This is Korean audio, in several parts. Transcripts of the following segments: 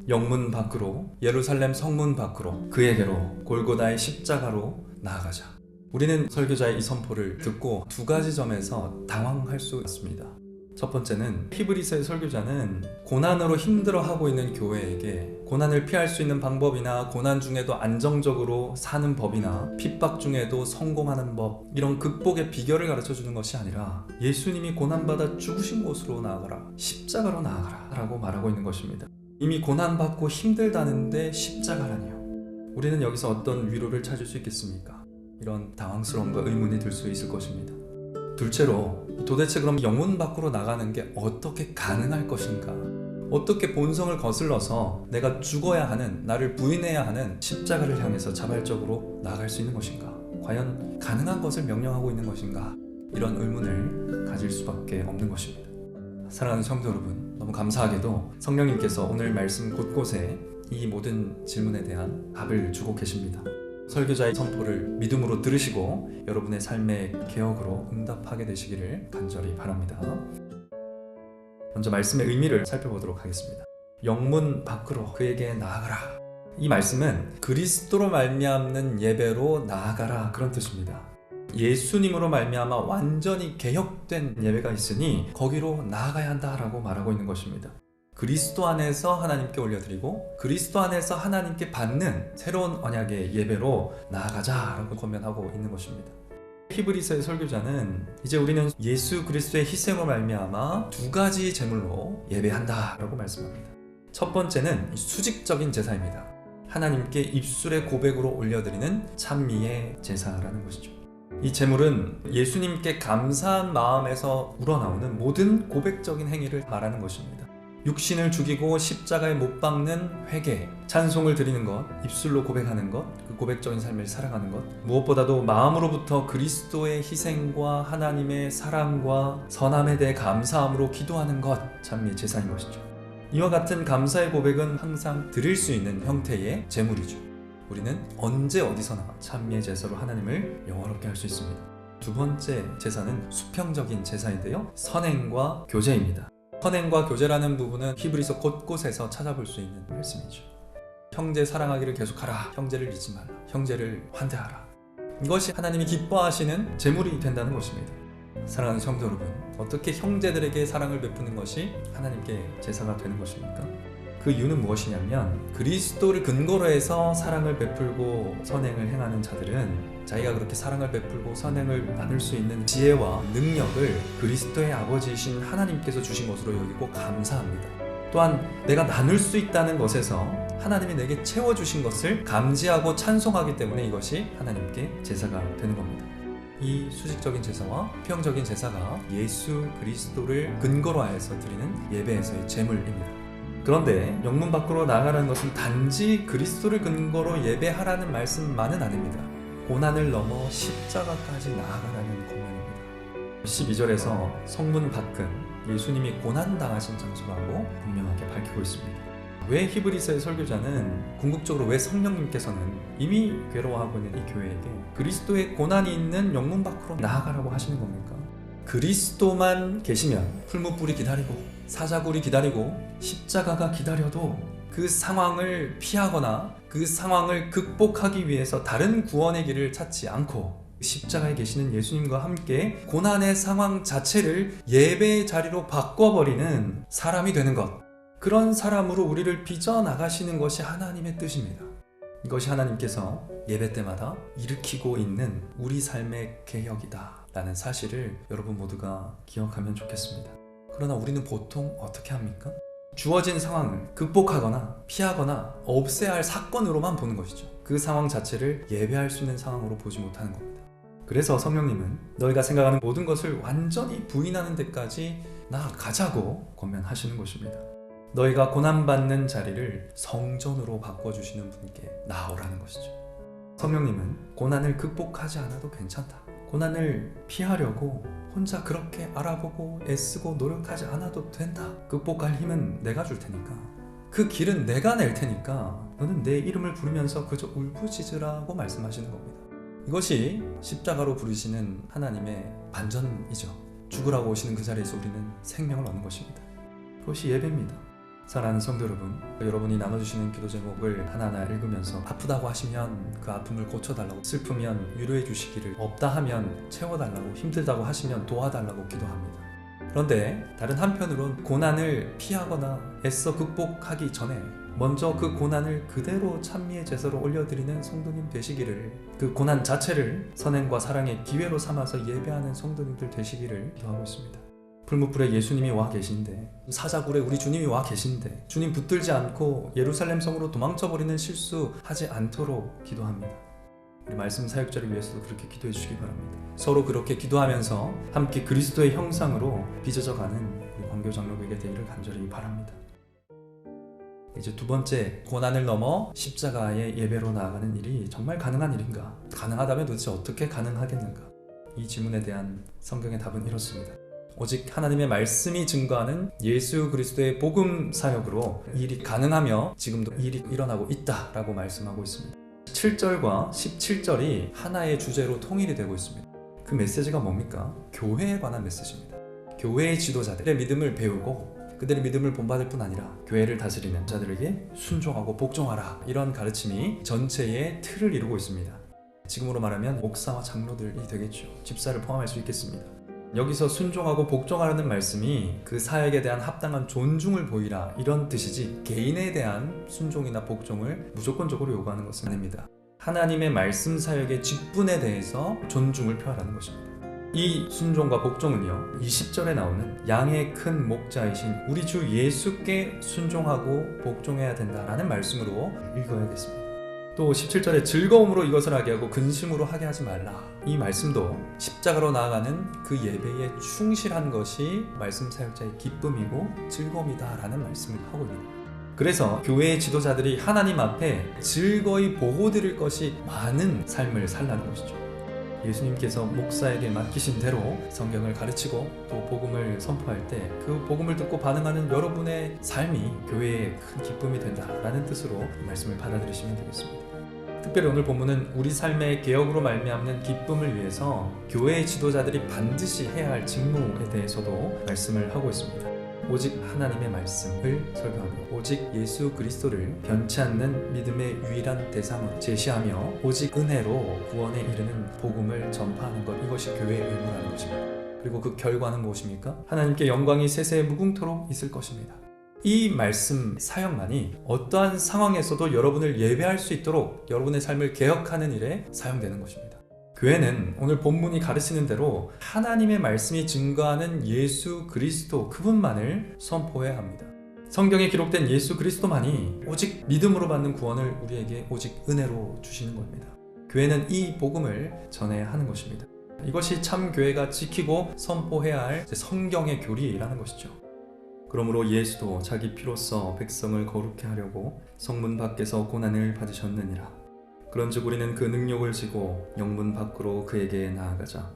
영문 밖으로, 예루살렘 성문 밖으로, 그에게로, 골고다의 십자가로 나아가자. 우리는 설교자의 이 선포를 듣고 두 가지 점에서 당황할 수 있습니다. 첫 번째는 히브리서의 설교자는 고난으로 힘들어하고 있는 교회에게 고난을 피할 수 있는 방법이나 고난 중에도 안정적으로 사는 법이나 핍박 중에도 성공하는 법, 이런 극복의 비결을 가르쳐주는 것이 아니라 예수님이 고난받아 죽으신 곳으로 나아가라, 십자가로 나아가라 라고 말하고 있는 것입니다. 이미 고난받고 힘들다는데 십자가라니요. 우리는 여기서 어떤 위로를 찾을 수 있겠습니까? 이런 당황스러움과 의문이 들 수 있을 것입니다. 둘째로, 도대체 그럼 영문 밖으로 나가는 게 어떻게 가능할 것인가? 어떻게 본성을 거슬러서 내가 죽어야 하는, 나를 부인해야 하는 십자가를 향해서 자발적으로 나아갈 수 있는 것인가? 과연 가능한 것을 명령하고 있는 것인가? 이런 의문을 가질 수밖에 없는 것입니다. 사랑하는 성도 여러분, 너무 감사하게도 성령님께서 오늘 말씀 곳곳에 이 모든 질문에 대한 답을 주고 계십니다. 설교자의 선포를 믿음으로 들으시고 여러분의 삶의 개혁으로 응답하게 되시기를 간절히 바랍니다. 먼저 말씀의 의미를 살펴보도록 하겠습니다. 영문 밖으로 그에게 나아가라. 이 말씀은 그리스도로 말미암는 예배로 나아가라, 그런 뜻입니다. 예수님으로 말미암아 완전히 개혁된 예배가 있으니 거기로 나아가야 한다라고 말하고 있는 것입니다. 그리스도 안에서 하나님께 올려드리고 그리스도 안에서 하나님께 받는 새로운 언약의 예배로 나아가자라고 권면하고 있는 것입니다. 히브리서의 설교자는 이제 우리는 예수 그리스도의 희생으로 말미암아 두 가지 제물로 예배한다라고 말씀합니다. 첫 번째는 수직적인 제사입니다. 하나님께 입술의 고백으로 올려드리는 찬미의 제사라는 것이죠. 이 제물은 예수님께 감사한 마음에서 우러나오는 모든 고백적인 행위를 말하는 것입니다. 육신을 죽이고 십자가에 못 박는 회개, 찬송을 드리는 것, 입술로 고백하는 것, 그 고백적인 삶을 살아가는 것, 무엇보다도 마음으로부터 그리스도의 희생과 하나님의 사랑과 선함에 대해 감사함으로 기도하는 것, 찬미 제사인 것이죠. 이와 같은 감사의 고백은 항상 드릴 수 있는 형태의 제물이죠. 우리는 언제 어디서나 찬미의 제사로 하나님을 영화롭게 할 수 있습니다. 두 번째 제사는 수평적인 제사인데요, 선행과 교제입니다. 선행과 교제라는 부분은 히브리서 곳곳에서 찾아볼 수 있는 말씀이죠. 형제 사랑하기를 계속하라, 형제를 잊지 말라, 형제를 환대하라. 이것이 하나님이 기뻐하시는 제물이 된다는 것입니다. 사랑하는 성도 여러분, 어떻게 형제들에게 사랑을 베푸는 것이 하나님께 제사가 되는 것입니까? 그 이유는 무엇이냐면 그리스도를 근거로 해서 사랑을 베풀고 선행을 행하는 자들은 자기가 그렇게 사랑을 베풀고 선행을 나눌 수 있는 지혜와 능력을 그리스도의 아버지이신 하나님께서 주신 것으로 여기고 감사합니다. 또한 내가 나눌 수 있다는 것에서 하나님이 내게 채워주신 것을 감지하고 찬송하기 때문에 이것이 하나님께 제사가 되는 겁니다. 이 수직적인 제사와 수평적인 제사가 예수 그리스도를 근거로 하여서 드리는 예배에서의 제물입니다. 그런데 영문 밖으로 나아가라는 것은 단지 그리스도를 근거로 예배하라는 말씀만은 아닙니다. 고난을 넘어 십자가까지 나아가라는 권면입니다. 12절에서 성문 밖은 예수님이 고난당하신 장소라고 분명하게 밝히고 있습니다. 왜 히브리서의 설교자는 궁극적으로 왜 성령님께서는 이미 괴로워하고 있는 이 교회에게 그리스도의 고난이 있는 영문 밖으로 나아가라고 하시는 겁니까? 그리스도만 계시면 풀무불이 기다리고 사자굴이 기다리고 십자가가 기다려도 그 상황을 피하거나 그 상황을 극복하기 위해서 다른 구원의 길을 찾지 않고 십자가에 계시는 예수님과 함께 고난의 상황 자체를 예배의 자리로 바꿔버리는 사람이 되는 것, 그런 사람으로 우리를 빚어나가시는 것이 하나님의 뜻입니다. 이것이 하나님께서 예배 때마다 일으키고 있는 우리 삶의 개혁이다 라는 사실을 여러분 모두가 기억하면 좋겠습니다. 그러나 우리는 보통 어떻게 합니까? 주어진 상황을 극복하거나 피하거나 없애야 할 사건으로만 보는 것이죠. 그 상황 자체를 예배할 수 있는 상황으로 보지 못하는 겁니다. 그래서 성령님은 너희가 생각하는 모든 것을 완전히 부인하는 데까지 나아가자고 권면하시는 것입니다. 너희가 고난받는 자리를 성전으로 바꿔주시는 분께 나오라는 것이죠. 성령님은 고난을 극복하지 않아도 괜찮다, 고난을 피하려고 혼자 그렇게 알아보고 애쓰고 노력하지 않아도 된다, 극복할 힘은 내가 줄 테니까, 그 길은 내가 낼 테니까 너는 내 이름을 부르면서 그저 울부짖으라고 말씀하시는 겁니다. 이것이 십자가로 부르시는 하나님의 반전이죠. 죽으라고 오시는 그 자리에서 우리는 생명을 얻는 것입니다. 그것이 예배입니다. 사랑하는 성도 여러분, 여러분이 나눠주시는 기도 제목을 하나하나 읽으면서 아프다고 하시면 그 아픔을 고쳐달라고, 슬프면 위로해 주시기를, 없다 하면 채워달라고, 힘들다고 하시면 도와달라고 기도합니다. 그런데 다른 한편으론 고난을 피하거나 애써 극복하기 전에 먼저 그 고난을 그대로 찬미의 제사로 올려드리는 성도님 되시기를, 그 고난 자체를 선행과 사랑의 기회로 삼아서 예배하는 성도님들 되시기를 기도하고 있습니다. 풀무불에 예수님이 와 계신데, 사자굴에 우리 주님이 와 계신데 주님 붙들지 않고 예루살렘 성으로 도망쳐버리는 실수하지 않도록 기도합니다. 우리 말씀 사역자를 위해서도 그렇게 기도해 주시기 바랍니다. 서로 그렇게 기도하면서 함께 그리스도의 형상으로 빚어져가는 우리 광교 장로교회가 되기를 간절히 바랍니다. 이제 두 번째, 고난을 넘어 십자가의 예배로 나아가는 일이 정말 가능한 일인가? 가능하다면 도대체 어떻게 가능하겠는가? 이 질문에 대한 성경의 답은 이렇습니다. 오직 하나님의 말씀이 증거하는 예수 그리스도의 복음 사역으로 이 일이 가능하며 지금도 이 일이 일어나고 있다라고 말씀하고 있습니다. 7절과 17절이 하나의 주제로 통일이 되고 있습니다. 그 메시지가 뭡니까? 교회에 관한 메시지입니다. 교회의 지도자들의 믿음을 배우고 그들의 믿음을 본받을 뿐 아니라 교회를 다스리는 자들에게 순종하고 복종하라, 이런 가르침이 전체의 틀을 이루고 있습니다. 지금으로 말하면 목사와 장로들이 되겠죠. 집사를 포함할 수 있겠습니다. 여기서 순종하고 복종하라는 말씀이 그 사역에 대한 합당한 존중을 보이라, 이런 뜻이지 개인에 대한 순종이나 복종을 무조건적으로 요구하는 것은 아닙니다. 하나님의 말씀 사역의 직분에 대해서 존중을 표하라는 것입니다. 이 순종과 복종은요, 20절에 나오는 양의 큰 목자이신 우리 주 예수께 순종하고 복종해야 된다라는 말씀으로 읽어야겠습니다. 또 17절에 즐거움으로 이것을 하게 하고 근심으로 하게 하지 말라, 이 말씀도 십자가로 나아가는 그 예배에 충실한 것이 말씀 사역자의 기쁨이고 즐거움이다라는 말씀을 하고 있습니다. 그래서 교회의 지도자들이 하나님 앞에 즐거이 보고드릴 것이 많은 삶을 살라는 것이죠. 예수님께서 목사에게 맡기신 대로 성경을 가르치고 또 복음을 선포할 때 그 복음을 듣고 반응하는 여러분의 삶이 교회의 큰 기쁨이 된다라는 뜻으로 이 말씀을 받아들이시면 되겠습니다. 특별히 오늘 본문은 우리 삶의 개혁으로 말미암는 기쁨을 위해서 교회의 지도자들이 반드시 해야 할 직무에 대해서도 말씀을 하고 있습니다. 오직 하나님의 말씀을 설교하며 오직 예수 그리스도를 변치 않는 믿음의 유일한 대상으로 제시하며 오직 은혜로 구원에 이르는 복음을 전파하는 것, 이것이 교회의 의무라는 것입니다. 그리고 그 결과는 무엇입니까? 하나님께 영광이 세세 무궁토록 있을 것입니다. 이 말씀 사역만이 어떠한 상황에서도 여러분을 예배할 수 있도록 여러분의 삶을 개혁하는 일에 사용되는 것입니다. 교회는 오늘 본문이 가르치는 대로 하나님의 말씀이 증거하는 예수 그리스도 그분만을 선포해야 합니다. 성경에 기록된 예수 그리스도만이 오직 믿음으로 받는 구원을 우리에게 오직 은혜로 주시는 겁니다. 교회는 이 복음을 전해야 하는 것입니다. 이것이 참 교회가 지키고 선포해야 할 성경의 교리라는 것이죠. 그러므로 예수도 자기 피로써 백성을 거룩케 하려고 성문 밖에서 고난을 받으셨느니라. 그런즉 우리는 그 능력을 지고 영문 밖으로 그에게 나아가자.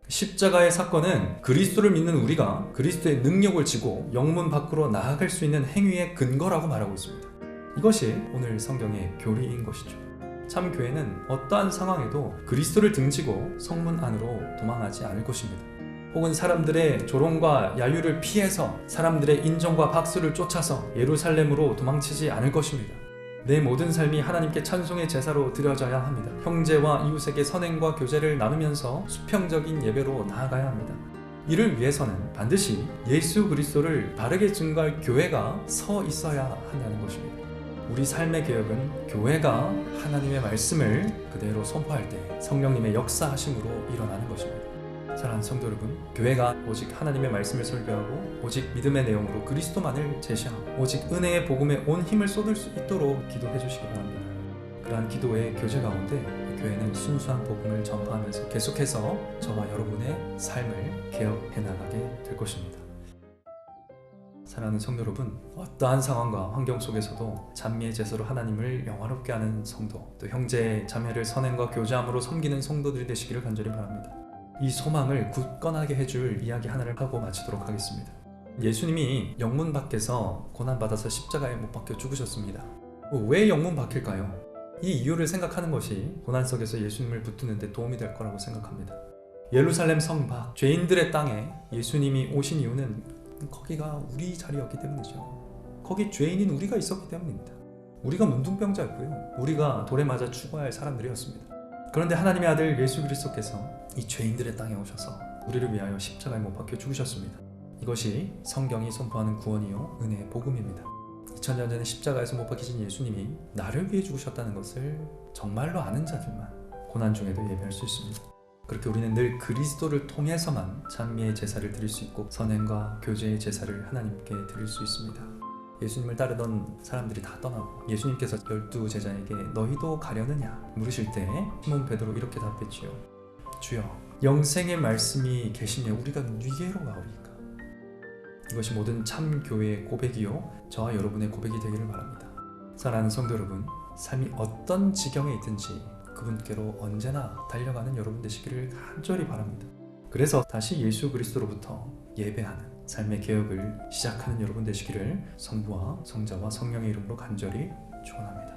십자가의 사건은 그리스도를 믿는 우리가 그리스도의 능력을 지고 영문 밖으로 나아갈 수 있는 행위의 근거라고 말하고 있습니다. 이것이 오늘 성경의 교리인 것이죠. 참 교회는 어떠한 상황에도 그리스도를 등지고 성문 안으로 도망하지 않을 것입니다. 혹은 사람들의 조롱과 야유를 피해서 사람들의 인정과 박수를 쫓아서 예루살렘으로 도망치지 않을 것입니다. 내 모든 삶이 하나님께 찬송의 제사로 드려져야 합니다. 형제와 이웃에게 선행과 교제를 나누면서 수평적인 예배로 나아가야 합니다. 이를 위해서는 반드시 예수 그리스도를 바르게 증거할 교회가 서 있어야 한다는 것입니다. 우리 삶의 개혁은 교회가 하나님의 말씀을 그대로 선포할 때 성령님의 역사하심으로 일어나는 것입니다. 사랑하는 성도 여러분, 교회가 오직 하나님의 말씀을 설교하고 오직 믿음의 내용으로 그리스도만을 제시하고 오직 은혜의 복음에 온 힘을 쏟을 수 있도록 기도해 주시기 바랍니다. 그러한 기도의 교제 가운데 교회는 순수한 복음을 전파하면서 계속해서 저와 여러분의 삶을 개혁해 나가게 될 것입니다. 사랑하는 성도 여러분, 어떠한 상황과 환경 속에서도 찬미의 제사로 하나님을 영화롭게 하는 성도, 또 형제 자매를 선행과 교제함으로 섬기는 성도들이 되시기를 간절히 바랍니다. 이 소망을 굳건하게 해줄 이야기 하나를 하고 마치도록 하겠습니다. 예수님이 영문 밖에서 고난받아서 십자가에 못 박혀 죽으셨습니다. 왜 영문 밖일까요? 이 이유를 생각하는 것이 고난 속에서 예수님을 붙드는 데 도움이 될 거라고 생각합니다. 예루살렘 성 밖 죄인들의 땅에 예수님이 오신 이유는 거기가 우리 자리였기 때문이죠. 거기 죄인인 우리가 있었기 때문입니다. 우리가 문둥병자였고요. 우리가 돌에 맞아 죽어야 할 사람들이었습니다. 그런데 하나님의 아들 예수 그리스도께서 이 죄인들의 땅에 오셔서 우리를 위하여 십자가에 못 박혀 죽으셨습니다. 이것이 성경이 선포하는 구원이요 은혜의 복음입니다. 2000년 전에 십자가에서 못 박히신 예수님이 나를 위해 죽으셨다는 것을 정말로 아는 자들만 고난 중에도 예배할 수 있습니다. 그렇게 우리는 늘 그리스도를 통해서만 찬미의 제사를 드릴 수 있고 선행과 교제의 제사를 하나님께 드릴 수 있습니다. 예수님을 따르던 사람들이 다 떠나고 예수님께서 12 제자에게 너희도 가려느냐 물으실 때 시몬 베드로 이렇게 답했지요. 주여, 영생의 말씀이 계시면 우리가 누구에게로 가오리까? 이것이 모든 참 교회의 고백이요 저와 여러분의 고백이 되기를 바랍니다. 사랑하는 성도 여러분, 삶이 어떤 지경에 있든지 그분께로 언제나 달려가는 여러분 되시기를 간절히 바랍니다. 그래서 다시 예수 그리스도로부터 예배하는 삶의 개혁을 시작하는 여러분 되시기를 성부와 성자와 성령의 이름으로 간절히 축원합니다.